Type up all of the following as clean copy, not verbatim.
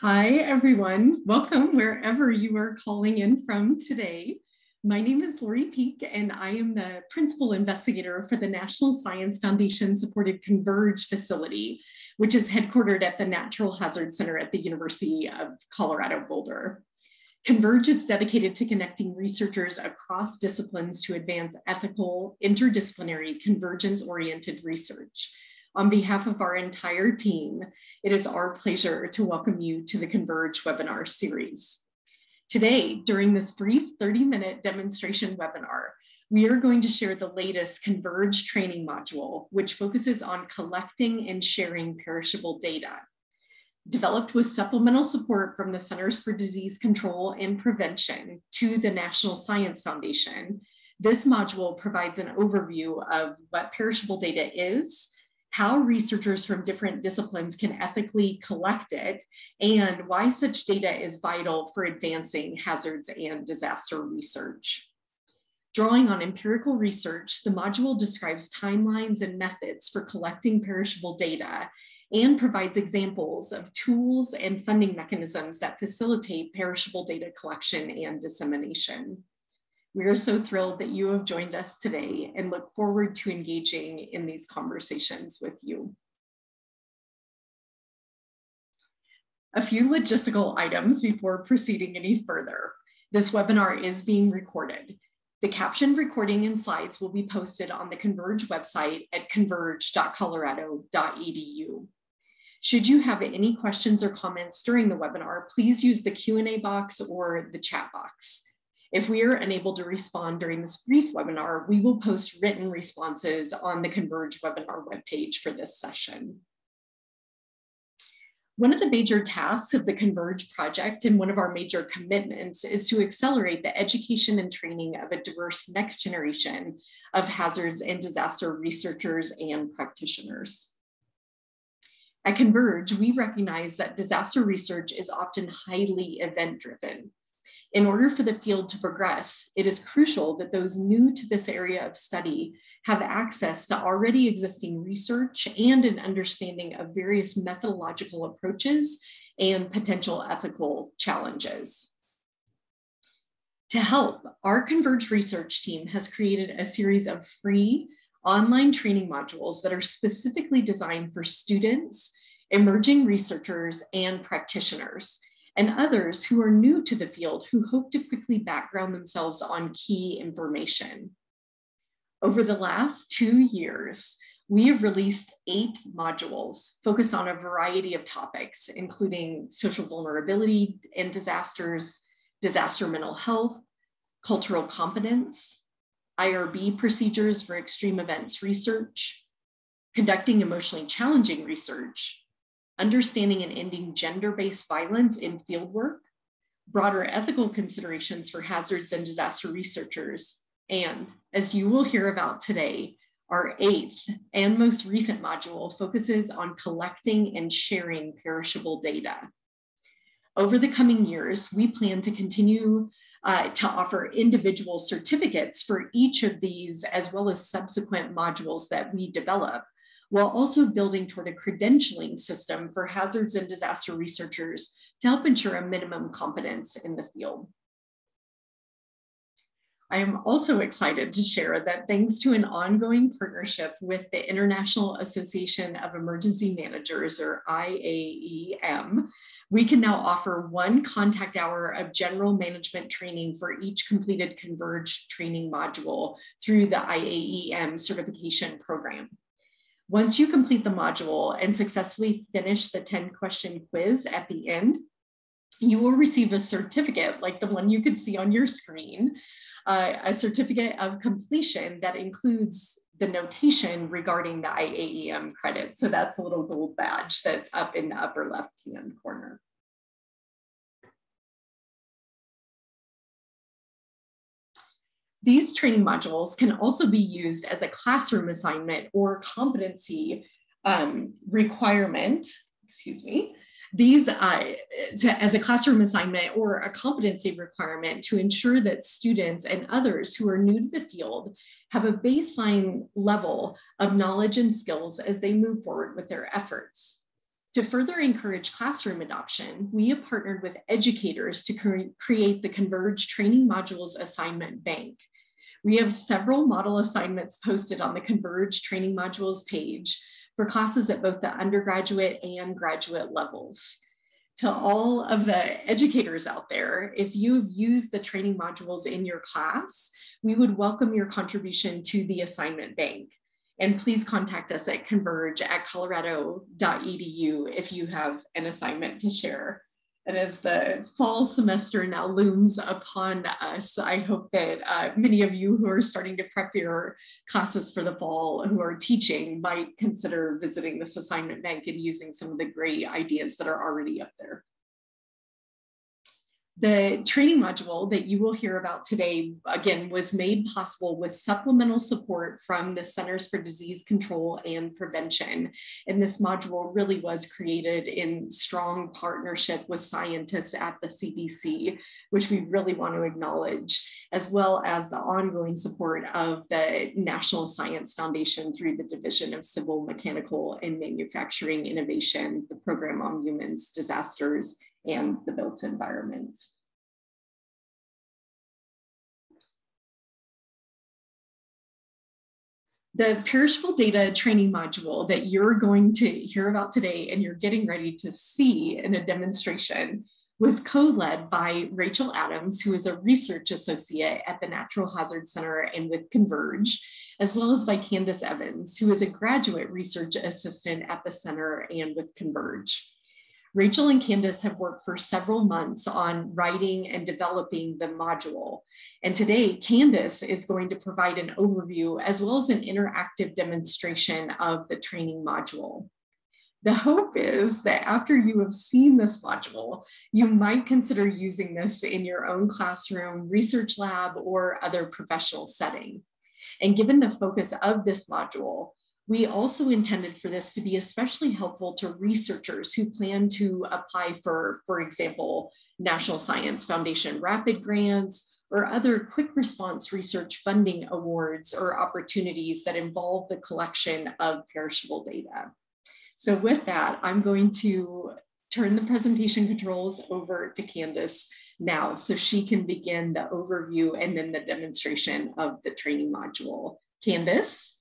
Hi, everyone. Welcome wherever you are calling in from today. My name is Lori Peak, and I am the principal investigator for the National Science Foundation supported CONVERGE facility, which is headquartered at the Natural Hazard Center at the University of Colorado Boulder. CONVERGE is dedicated to connecting researchers across disciplines to advance ethical, interdisciplinary, convergence-oriented research. On behalf of our entire team, it is our pleasure to welcome you to the CONVERGE webinar series. Today, during this brief 30-minute demonstration webinar, we are going to share the latest CONVERGE training module, which focuses on collecting and sharing perishable data. Developed with supplemental support from the Centers for Disease Control and Prevention to the National Science Foundation, this module provides an overview of what perishable data is, how researchers from different disciplines can ethically collect it, and why such data is vital for advancing hazards and disaster research. Drawing on empirical research, the module describes timelines and methods for collecting perishable data and provides examples of tools and funding mechanisms that facilitate perishable data collection and dissemination. We are so thrilled that you have joined us today and look forward to engaging in these conversations with you. A few logistical items before proceeding any further. This webinar is being recorded. The captioned recording and slides will be posted on the CONVERGE website at converge.colorado.edu. Should you have any questions or comments during the webinar, please use the Q&A box or the chat box. If we are unable to respond during this brief webinar, we will post written responses on the CONVERGE webinar webpage for this session. One of the major tasks of the CONVERGE project and one of our major commitments is to accelerate the education and training of a diverse next generation of hazards and disaster researchers and practitioners. At CONVERGE, we recognize that disaster research is often highly event-driven. In order for the field to progress, it is crucial that those new to this area of study have access to already existing research and an understanding of various methodological approaches and potential ethical challenges. To help, our CONVERGE research team has created a series of free online training modules that are specifically designed for students, emerging researchers, and practitioners, and others who are new to the field who hope to quickly background themselves on key information. Over the last 2 years, we have released 8 modules focused on a variety of topics, including social vulnerability and disasters, disaster mental health, cultural competence, IRB procedures for extreme events research, conducting emotionally challenging research, understanding and ending gender-based violence in fieldwork, broader ethical considerations for hazards and disaster researchers, and, as you will hear about today, our 8th and most recent module focuses on collecting and sharing perishable data. Over the coming years, we plan to continue to offer individual certificates for each of these, as well as subsequent modules that we develop, while also building toward a credentialing system for hazards and disaster researchers to help ensure a minimum competence in the field. I am also excited to share that thanks to an ongoing partnership with the International Association of Emergency Managers, or IAEM, we can now offer 1 contact hour of general management training for each completed CONVERGE training module through the IAEM certification program. Once you complete the module and successfully finish the 10-question quiz at the end, you will receive a certificate like the one you can see on your screen, a certificate of completion that includes the notation regarding the IAEM credit. So that's a little gold badge that's up in the upper left-hand corner. These training modules can also be used as a classroom assignment or competency requirement, These as a classroom assignment or a competency requirement to ensure that students and others who are new to the field have a baseline level of knowledge and skills as they move forward with their efforts. To further encourage classroom adoption, we have partnered with educators to create the CONVERGE training modules assignment bank. We have several model assignments posted on the CONVERGE training modules page for classes at both the undergraduate and graduate levels. To all of the educators out there, if you've used the training modules in your class, we would welcome your contribution to the assignment bank. And please contact us at converge@colorado.edu if you have an assignment to share. And as the fall semester now looms upon us, I hope that many of you who are starting to prep your classes for the fall, who are teaching, might consider visiting this assignment bank and using some of the great ideas that are already up there. The training module that you will hear about today, again, was made possible with supplemental support from the Centers for Disease Control and Prevention. And this module really was created in strong partnership with scientists at the CDC, which we really want to acknowledge, as well as the ongoing support of the National Science Foundation through the Division of Civil, Mechanical, and Manufacturing Innovation, the Program on Humans, Disasters, and the Built Environment. The perishable data training module that you're going to hear about today and you're getting ready to see in a demonstration was co-led by Rachel Adams, who is a research associate at the Natural Hazard Center and with CONVERGE, as well as by Candace Evans, who is a graduate research assistant at the center and with CONVERGE. Rachel and Candace have worked for several months on writing and developing the module. And today, Candace is going to provide an overview as well as an interactive demonstration of the training module. The hope is that after you have seen this module, you might consider using this in your own classroom, research lab, or other professional setting. And given the focus of this module, we also intended for this to be especially helpful to researchers who plan to apply for example, National Science Foundation rapid grants or other quick response research funding awards or opportunities that involve the collection of perishable data. So with that, I'm going to turn the presentation controls over to Candace now so she can begin the overview and then the demonstration of the training module. Candace?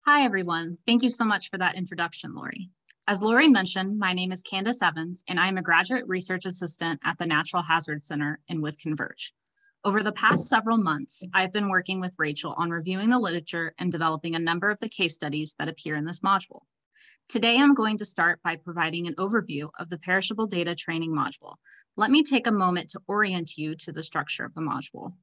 Hi, everyone. Thank you so much for that introduction, Lori. As Lori mentioned, my name is Candace Evans, and I'm a graduate research assistant at the Natural Hazard Center and with CONVERGE. Over the past several months, I've been working with Rachel on reviewing the literature and developing a number of the case studies that appear in this module. Today, I'm going to start by providing an overview of the perishable data training module. Let me take a moment to orient you to the structure of the module.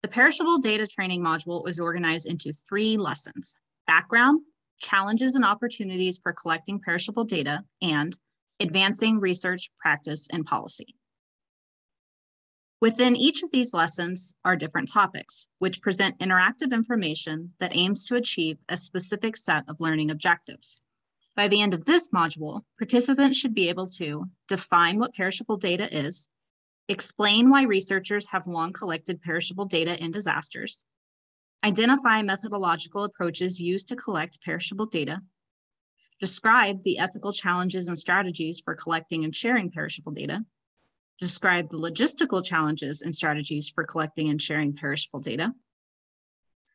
The perishable data training module is organized into 3 lessons: background, challenges and opportunities for collecting perishable data, and advancing research, practice, and policy. Within each of these lessons are different topics, which present interactive information that aims to achieve a specific set of learning objectives. By the end of this module, participants should be able to define what perishable data is, explain why researchers have long collected perishable data in disasters, identify methodological approaches used to collect perishable data, describe the ethical challenges and strategies for collecting and sharing perishable data, describe the logistical challenges and strategies for collecting and sharing perishable data,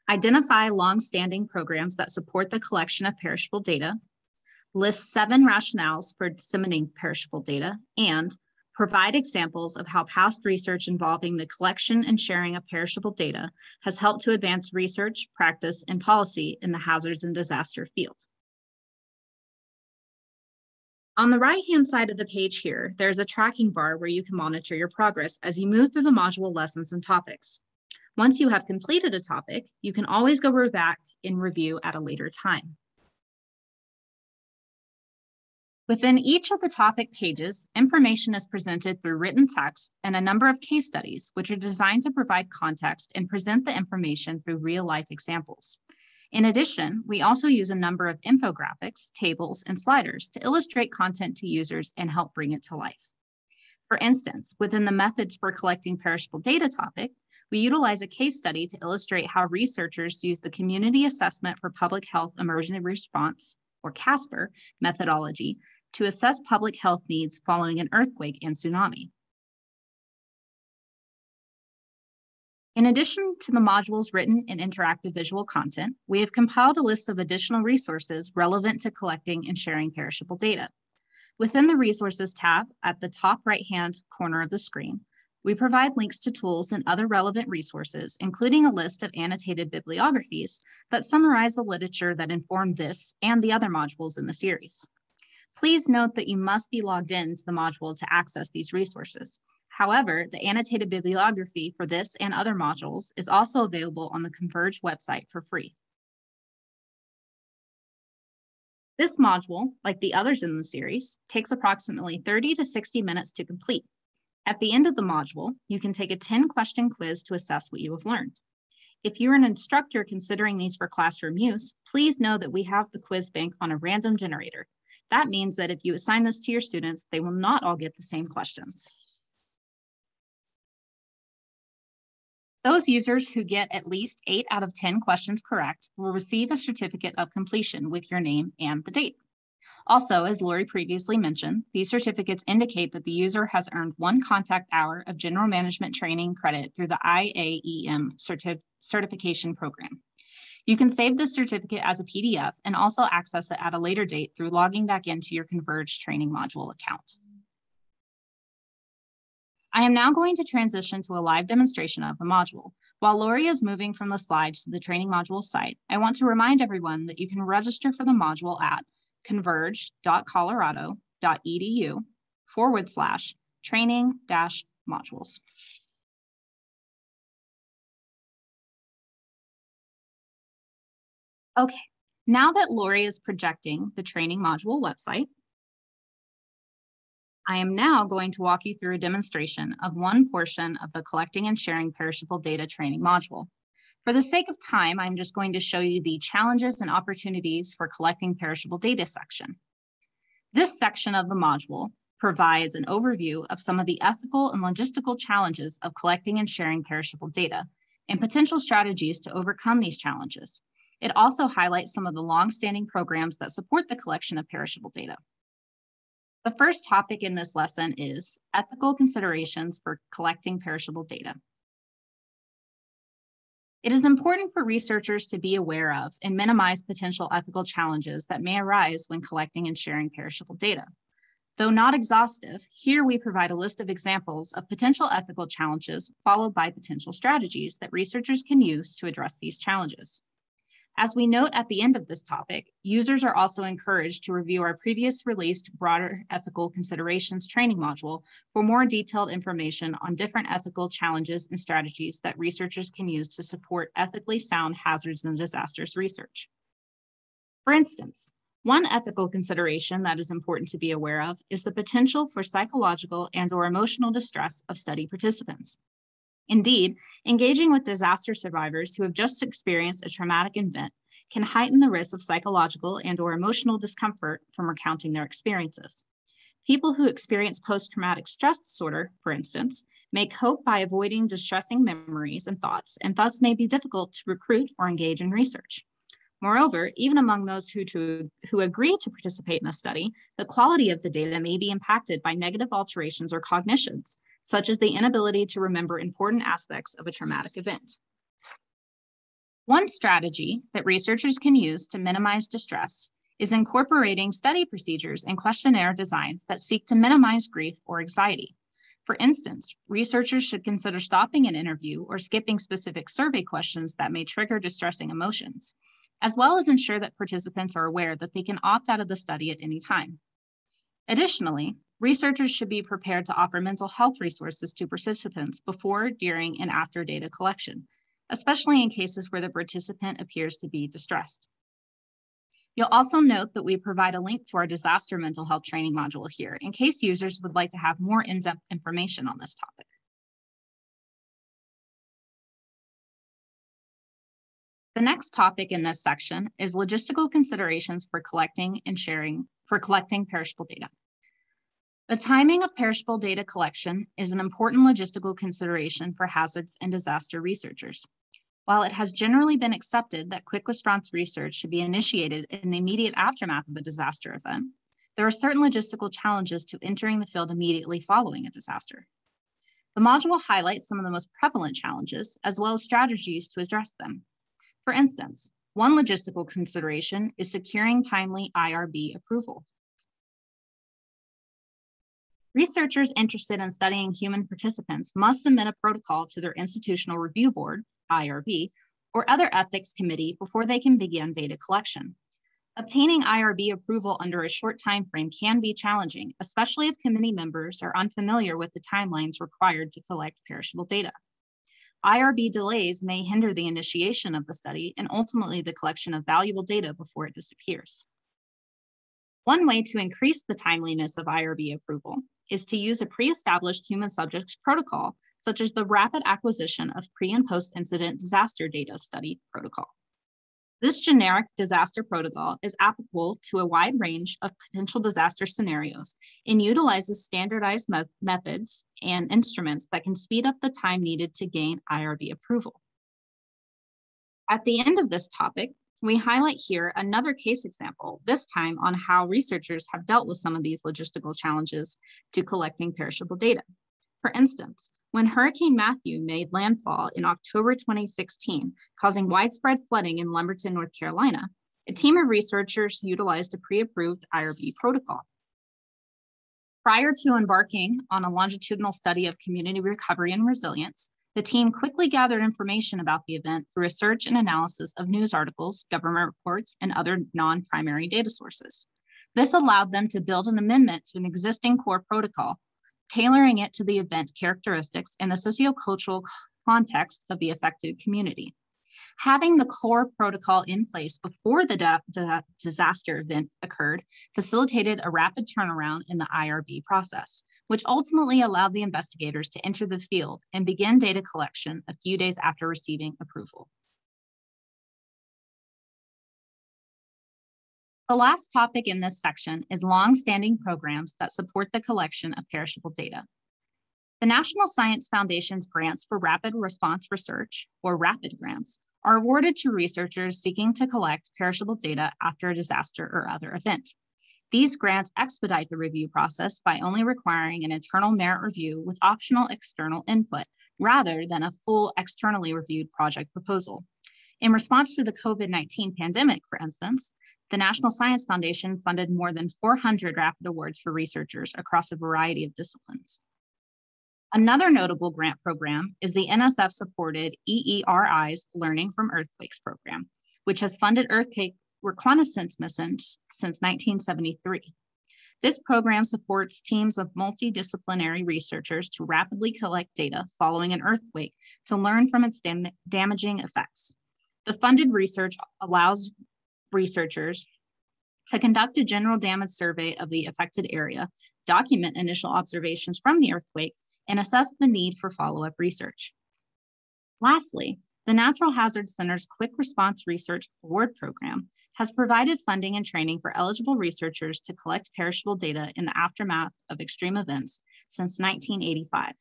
identify long-standing programs that support the collection of perishable data, list 7 rationales for disseminating perishable data, and provide examples of how past research involving the collection and sharing of perishable data has helped to advance research, practice, and policy in the hazards and disaster field. On the right-hand side of the page here, there's a tracking bar where you can monitor your progress as you move through the module lessons and topics. Once you have completed a topic, you can always go back and review at a later time. Within each of the topic pages, information is presented through written text and a number of case studies, which are designed to provide context and present the information through real-life examples. In addition, we also use a number of infographics, tables, and sliders to illustrate content to users and help bring it to life. For instance, within the methods for collecting perishable data topic, we utilize a case study to illustrate how researchers use the Community Assessment for Public Health Emergency Response, or CASPER, methodology to assess public health needs following an earthquake and tsunami. In addition to the module's written and interactive visual content, we have compiled a list of additional resources relevant to collecting and sharing perishable data. Within the Resources tab at the top right-hand corner of the screen, we provide links to tools and other relevant resources, including a list of annotated bibliographies that summarize the literature that informed this and the other modules in the series. Please note that you must be logged in to the module to access these resources. However, the annotated bibliography for this and other modules is also available on the CONVERGE website for free. This module, like the others in the series, takes approximately 30 to 60 minutes to complete. At the end of the module, you can take a 10-question quiz to assess what you have learned. If you're an instructor considering these for classroom use, please know that we have the quiz bank on a random generator. That means that if you assign this to your students, they will not all get the same questions. Those users who get at least 8 out of 10 questions correct will receive a certificate of completion with your name and the date. Also, as Lori previously mentioned, these certificates indicate that the user has earned 1 contact hour of general management training credit through the IAEM certification program. You can save this certificate as a PDF and also access it at a later date through logging back into your CONVERGE training module account. I am now going to transition to a live demonstration of the module. While Lori is moving from the slides to the training module site, I want to remind everyone that you can register for the module at converge.colorado.edu/training-modules. Okay, now that Lori is projecting the training module website, I am now going to walk you through a demonstration of one portion of the Collecting and Sharing Perishable Data training module. For the sake of time, I'm just going to show you the challenges and opportunities for collecting perishable data section. This section of the module provides an overview of some of the ethical and logistical challenges of collecting and sharing perishable data and potential strategies to overcome these challenges. It also highlights some of the long-standing programs that support the collection of perishable data. The first topic in this lesson is ethical considerations for collecting perishable data. It is important for researchers to be aware of and minimize potential ethical challenges that may arise when collecting and sharing perishable data. Though not exhaustive, here we provide a list of examples of potential ethical challenges followed by potential strategies that researchers can use to address these challenges. As we note at the end of this topic, users are also encouraged to review our previous released broader ethical considerations training module for more detailed information on different ethical challenges and strategies that researchers can use to support ethically sound hazards and disasters research. For instance, one ethical consideration that is important to be aware of is the potential for psychological and/or emotional distress of study participants. Indeed, engaging with disaster survivors who have just experienced a traumatic event can heighten the risk of psychological and/or emotional discomfort from recounting their experiences. People who experience post-traumatic stress disorder, for instance, may cope by avoiding distressing memories and thoughts, and thus may be difficult to recruit or engage in research. Moreover, even among those who agree to participate in a study, the quality of the data may be impacted by negative alterations or cognitions, such as the inability to remember important aspects of a traumatic event. One strategy that researchers can use to minimize distress is incorporating study procedures and questionnaire designs that seek to minimize grief or anxiety. For instance, researchers should consider stopping an interview or skipping specific survey questions that may trigger distressing emotions, as well as ensure that participants are aware that they can opt out of the study at any time. Additionally, researchers should be prepared to offer mental health resources to participants before, during, and after data collection, especially in cases where the participant appears to be distressed. You'll also note that we provide a link to our disaster mental health training module here in case users would like to have more in-depth information on this topic. The next topic in this section is logistical considerations for collecting perishable data. The timing of perishable data collection is an important logistical consideration for hazards and disaster researchers. While it has generally been accepted that quick response research should be initiated in the immediate aftermath of a disaster event, there are certain logistical challenges to entering the field immediately following a disaster. The module highlights some of the most prevalent challenges, as well as strategies to address them. For instance, one logistical consideration is securing timely IRB approval. Researchers interested in studying human participants must submit a protocol to their institutional review board, IRB, or other ethics committee before they can begin data collection. Obtaining IRB approval under a short time frame can be challenging, especially if committee members are unfamiliar with the timelines required to collect perishable data. IRB delays may hinder the initiation of the study and ultimately the collection of valuable data before it disappears. One way to increase the timeliness of IRB approval is to use a pre-established human subjects protocol, such as the rapid acquisition of pre- and post-incident disaster data study protocol. This generic disaster protocol is applicable to a wide range of potential disaster scenarios and utilizes standardized methods and instruments that can speed up the time needed to gain IRB approval. At the end of this topic, we highlight here another case example, this time on how researchers have dealt with some of these logistical challenges to collecting perishable data. For instance, when Hurricane Matthew made landfall in October 2016, causing widespread flooding in Lumberton, North Carolina, a team of researchers utilized a pre-approved IRB protocol. Prior to embarking on a longitudinal study of community recovery and resilience, the team quickly gathered information about the event through a search and analysis of news articles, government reports, and other non-primary data sources. This allowed them to build an amendment to an existing core protocol, tailoring it to the event characteristics and the sociocultural context of the affected community. Having the core protocol in place before the disaster event occurred facilitated a rapid turnaround in the IRB process, which ultimately allowed the investigators to enter the field and begin data collection a few days after receiving approval. The last topic in this section is long-standing programs that support the collection of perishable data. The National Science Foundation's grants for rapid response research, or RAPID grants, are awarded to researchers seeking to collect perishable data after a disaster or other event. These grants expedite the review process by only requiring an internal merit review with optional external input, rather than a full externally reviewed project proposal. In response to the COVID-19 pandemic, for instance, the National Science Foundation funded more than 400 rapid awards for researchers across a variety of disciplines. Another notable grant program is the NSF-supported EERI's Learning from Earthquakes program, which has funded earthquake reconnaissance missions since 1973. This program supports teams of multidisciplinary researchers to rapidly collect data following an earthquake to learn from its damaging effects. The funded research allows researchers to conduct a general damage survey of the affected area, document initial observations from the earthquake, and assess the need for follow-up research. Lastly, the Natural Hazard Center's Quick Response Research Award Program has provided funding and training for eligible researchers to collect perishable data in the aftermath of extreme events since 1985.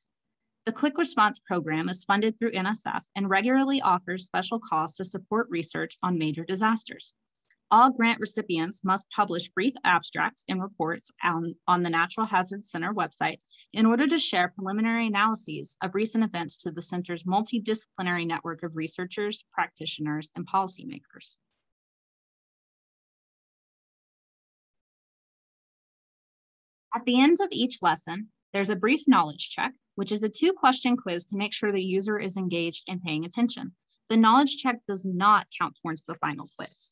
The Quick Response Program is funded through NSF and regularly offers special calls to support research on major disasters. All grant recipients must publish brief abstracts and reports on the Natural Hazard Center website in order to share preliminary analyses of recent events to the center's multidisciplinary network of researchers, practitioners, and policymakers. At the end of each lesson, there's a brief knowledge check, which is a 2-question quiz to make sure the user is engaged and paying attention. The knowledge check does not count towards the final quiz.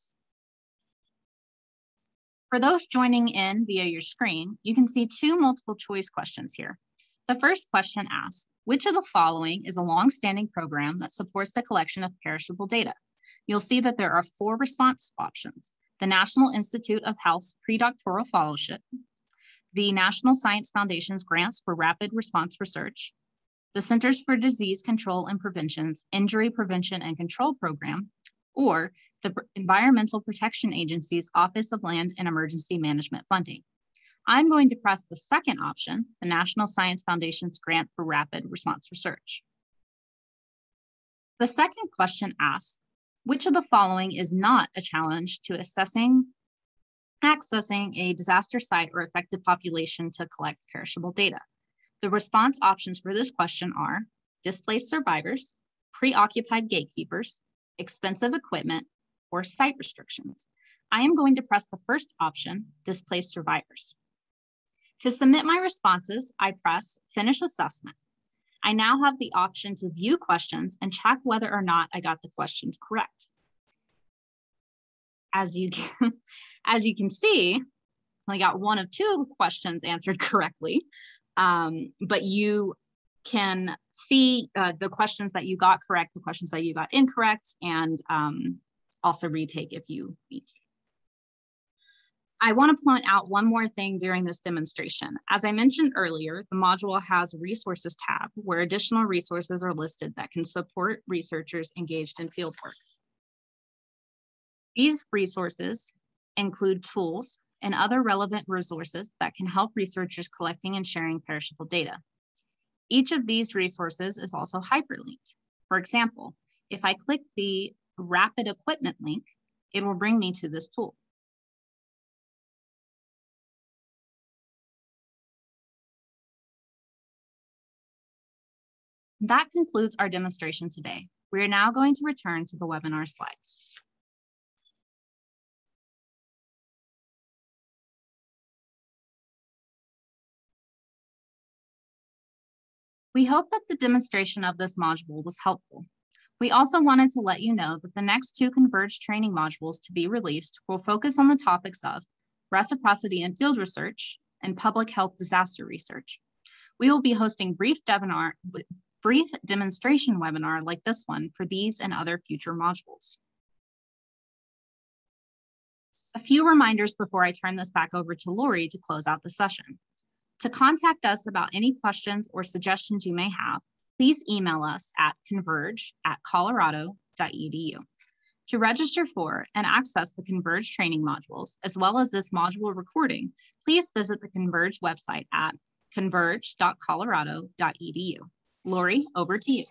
For those joining in via your screen, you can see 2 multiple choice questions here. The first question asks, which of the following is a long-standing program that supports the collection of perishable data? You'll see that there are 4 response options: the National Institute of Health's Predoctoral Fellowship, the National Science Foundation's Grants for Rapid Response Research, the Centers for Disease Control and Prevention's Injury Prevention and Control Program, or the Environmental Protection Agency's Office of Land and Emergency Management Funding. I'm going to press the second option, the National Science Foundation's Grant for Rapid Response Research. The second question asks, which of the following is not a challenge to accessing a disaster site or affected population to collect perishable data? The response options for this question are displaced survivors, preoccupied gatekeepers, expensive equipment, or site restrictions. I am going to press the first option, displaced survivors. To submit my responses, I press Finish Assessment. I now have the option to view questions and check whether or not I got the questions correct. As you can see, I got one of two questions answered correctly, but you can see the questions that you got correct, the questions that you got incorrect, and also retake if you need to. I want to point out one more thing during this demonstration. As I mentioned earlier, the module has a resources tab where additional resources are listed that can support researchers engaged in fieldwork. These resources include tools and other relevant resources that can help researchers collecting and sharing perishable data. Each of these resources is also hyperlinked. For example, if I click the Rapid Equipment link, it will bring me to this tool. That concludes our demonstration today. We are now going to return to the webinar slides. We hope that the demonstration of this module was helpful. We also wanted to let you know that the next two CONVERGE training modules to be released will focus on the topics of reciprocity in field research and public health disaster research. We will be hosting brief demonstration webinar like this one for these and other future modules. A few reminders before I turn this back over to Lori to close out the session. To contact us about any questions or suggestions you may have, please email us at converge@colorado.edu. To register for and access the CONVERGE training modules, as well as this module recording, please visit the CONVERGE website at converge.colorado.edu. Lori, over to you.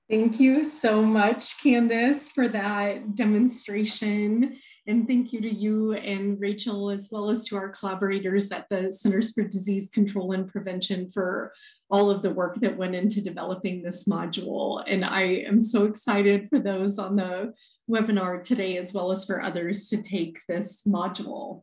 Thank you so much, Candace, for that demonstration. And thank you to you and Rachel, as well as to our collaborators at the Centers for Disease Control and Prevention for all of the work that went into developing this module. And I am so excited for those on the webinar today, as well as for others to take this module.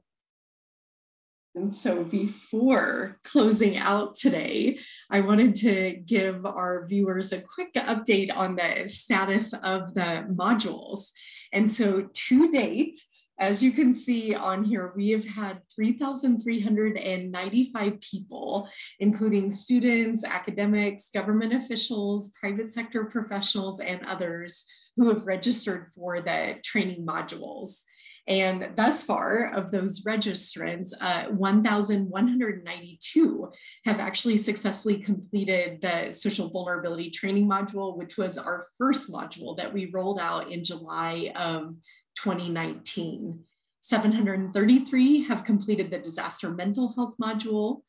And so before closing out today, I wanted to give our viewers a quick update on the status of the modules. And so to date, as you can see on here, we have had 3,395 people, including students, academics, government officials, private sector professionals, and others who have registered for the training modules. And thus far, of those registrants, 1,192 have actually successfully completed the social vulnerability training module, which was our first module that we rolled out in July of 2019. 733 have completed the disaster mental health module.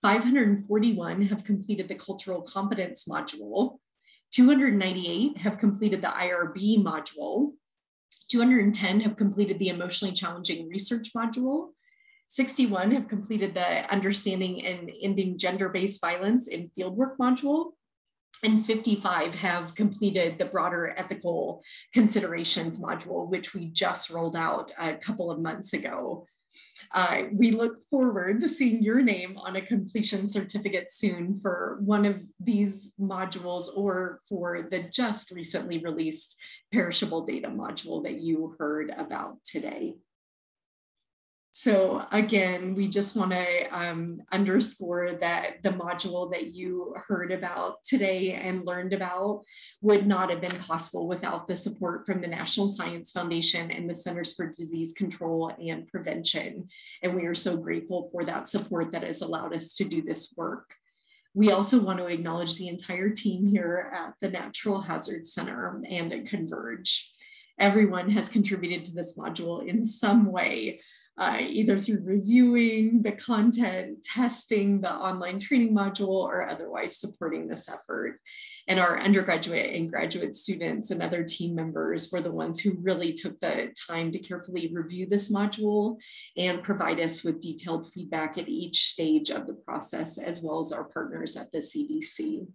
541 have completed the cultural competence module. 298 have completed the IRB module. 210 have completed the emotionally challenging research module. 61 have completed the understanding and ending gender-based violence in fieldwork module. And 55 have completed the broader ethical considerations module, which we just rolled out a couple of months ago. We look forward to seeing your name on a completion certificate soon for one of these modules or for the just recently released perishable data module that you heard about today. So again, we just want to underscore that the module that you heard about today and learned about would not have been possible without the support from the National Science Foundation and the Centers for Disease Control and Prevention. And we are so grateful for that support that has allowed us to do this work. We also want to acknowledge the entire team here at the Natural Hazards Center and at CONVERGE. Everyone has contributed to this module in some way. either through reviewing the content, testing the online training module, or otherwise supporting this effort. And our undergraduate and graduate students and other team members were the ones who really took the time to carefully review this module and provide us with detailed feedback at each stage of the process, as well as our partners at the CDC.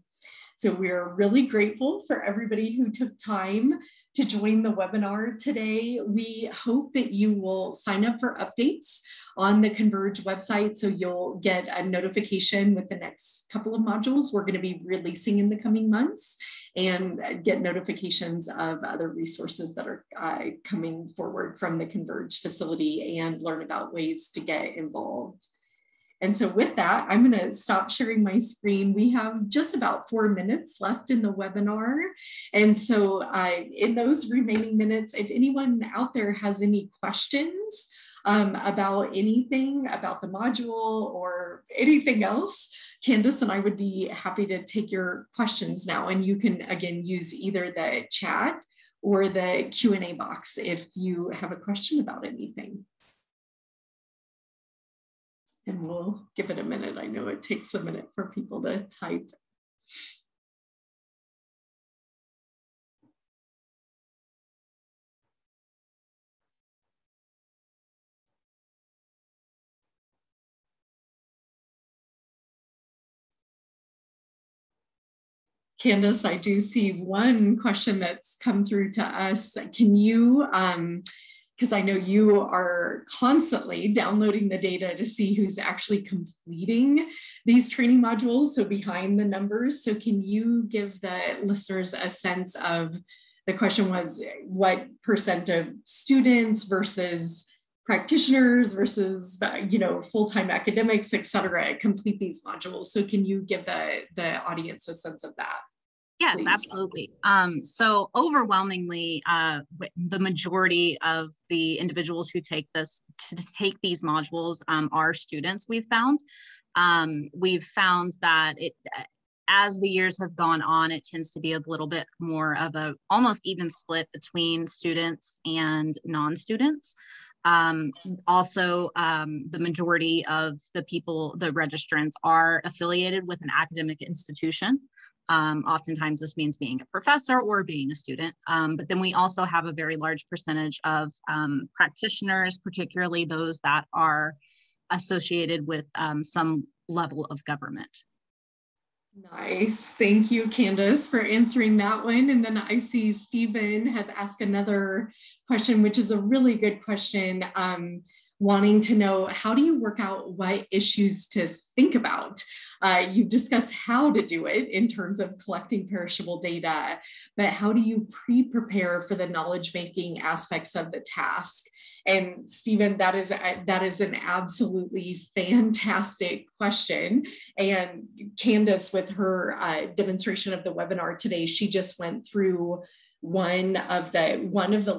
So we're really grateful for everybody who took time to join the webinar today. We hope that you will sign up for updates on the CONVERGE website, so you'll get a notification with the next couple of modules we're going to be releasing in the coming months, and get notifications of other resources that are coming forward from the CONVERGE facility, and learn about ways to get involved. And so with that, I'm going to stop sharing my screen. We have just about 4 minutes left in the webinar. And so in those remaining minutes, if anyone out there has any questions about anything about the module or anything else, Candace and I would be happy to take your questions now. And you can, again, use either the chat or the Q&A box if you have a question about anything. And we'll give it a minute. I know it takes a minute for people to type. Candace, I do see one question that's come through to us. Can you, because I know you are constantly downloading the data to see who's actually completing these training modules, so behind the numbers. So can you give the listeners a sense of, the question was, what % of students versus practitioners versus full-time academics, et cetera, complete these modules? So can you give the audience a sense of that? Yes, please? Absolutely. So overwhelmingly, the majority of the individuals who take these modules are students. We've found that as the years have gone on, it tends to be a little bit more of a almost even split between students and non-students. Also, the majority of the registrants are affiliated with an academic institution. Oftentimes this means being a professor or being a student, but then we also have a very large percentage of practitioners, particularly those that are associated with some level of government. Nice. Thank you, Candace, for answering that one. And then I see Stephen has asked another question, which is a really good question, wanting to know, how do you work out what issues to think about? You've discussed how to do it in terms of collecting perishable data, but how do you pre-prepare for the knowledge-making aspects of the task? And Stephen, that is an absolutely fantastic question. And Candace, with her demonstration of the webinar today, she just went through one of the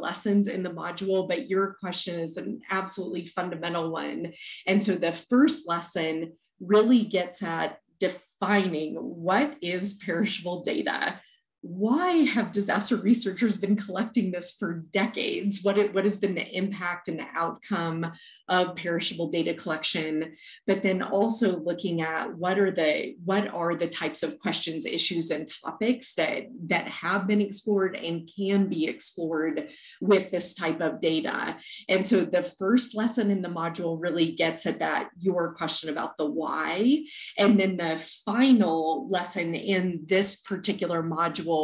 lessons in the module, but your question is an absolutely fundamental one. And so the first lesson really gets at defining what is perishable data. Why have disaster researchers been collecting this for decades? What has been the impact and the outcome of perishable data collection? But then also looking at what are the types of questions, issues, and topics that have been explored and can be explored with this type of data. And so the first lesson in the module really gets at that, your question about the why. And then the final lesson in this particular module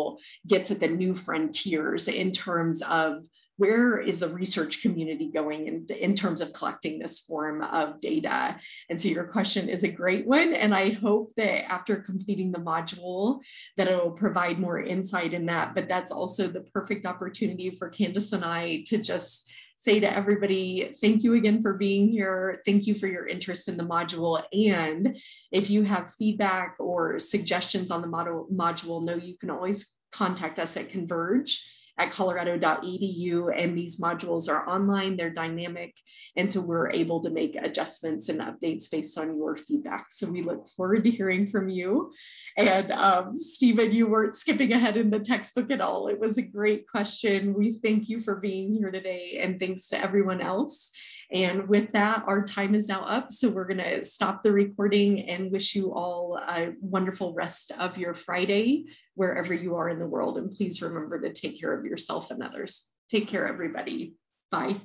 gets at the new frontiers in terms of where is the research community going in terms of collecting this form of data. And so your question is a great one. And I hope that after completing the module, that it will provide more insight in that. But that's also the perfect opportunity for Candace and I to just say to everybody, thank you again for being here. Thank you for your interest in the module. And if you have feedback or suggestions on the module, know you can always contact us at converge@colorado.edu. And these modules are online, they're dynamic. And so we're able to make adjustments and updates based on your feedback. So we look forward to hearing from you. And Stephen, you weren't skipping ahead in the textbook at all. It was a great question. We thank you for being here today, and thanks to everyone else. And with that, our time is now up. So we're going to stop the recording and wish you all a wonderful rest of your Friday, wherever you are in the world. And please remember to take care of yourself and others. Take care, everybody. Bye.